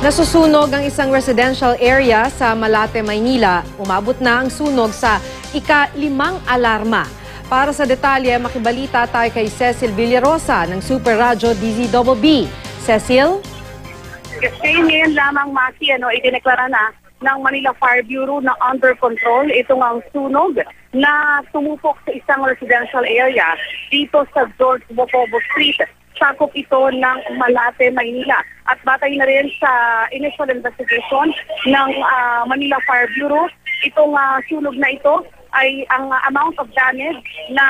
Nasusunog ang isang residential area sa Malate, Maynila. Umabot na ang sunog sa ika-5 alarma. Para sa detalye, makibalita tayo kay Cecil Villarosa ng Super Radyo DZBB. Cecil? Kasi ngayon lamang, Maki, idineklara na ng Manila Fire Bureau na under control itong ang sunog na tumupok sa isang residential area dito sa George Bocobo Street. Sakop ito ng Malate, Maynila. At batay na rin sa initial investigation ng Manila Fire Bureau, itong sunog na ito ay ang amount of damage na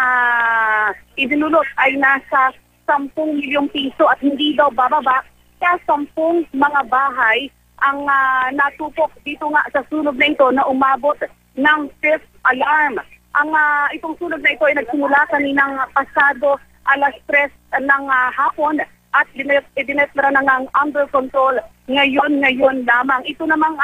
idinulot ay nasa 10 milyong piso at hindi daw bababa kaya 10 mga bahay ang natupok dito nga sa sunog na ito na umabot ng 5th alarm. Itong sunog na ito ay nagsimula kaninang pasado alas 3 ng hapon at idineklara na ng under control ngayon lamang. Ito namang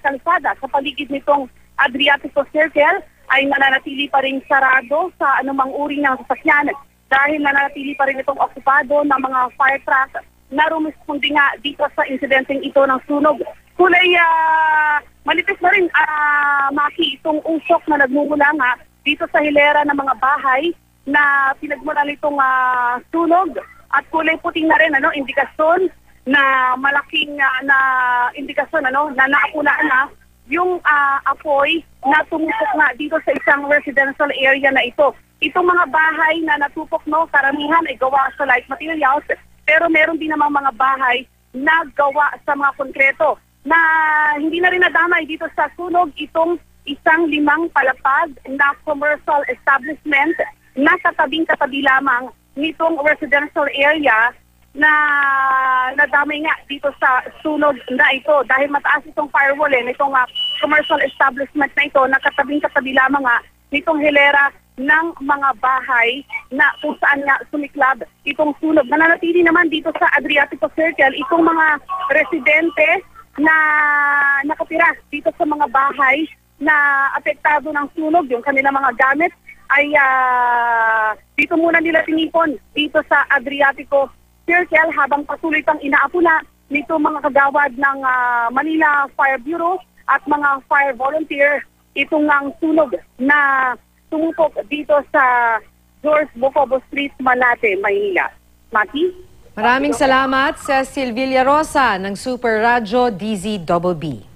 kalsada sa paligid nitong Adriatico Circle ay nananatili pa rin sarado sa anumang uri ng sasakyan dahil nananatili pa rin itong okupado ng mga fire truck na rumispondi nga dito sa insidenteng ito ng sunog. Kulay manipis na rin, Maki, itong usok na nagmumula nga dito sa hilera ng mga bahay na pinagmula nitong sunog at kulay puting na rin indikasyon na malaking na indikasyon na naapulaan na yung apoy na tumupok nga dito sa isang residential area na ito. Itong mga bahay na natupok karamihan ay gawa sa light materials pero meron din namang mga bahay na gawa sa mga konkreto na hindi na rin nadamay dito sa sunog itong isang 5 palapag na commercial establishment na katabing-katabi lamang nitong residential area na nadamay nga dito sa sunog na ito dahil mataas itong firewall nitong commercial establishment na ito na katabing-katabi lamang nitong hilera ng mga bahay na kung saan nga sumiklab itong sunog. Nananatili naman dito sa Adriatico Circle itong mga residente na nakatira dito sa mga bahay na apektado ng sunog. Yung kanilang mga gamit ay dito muna nila tinipon dito sa Adriatico Circle habang patuloy pang inaapula nito mga kagawad ng Manila Fire Bureau at mga fire volunteer itong ang sunog na tumupok dito sa George Bocobo Street, Malate, Maynila. Maki? Maraming salamat, Cecil Villarosa ng Super Radyo DZBB.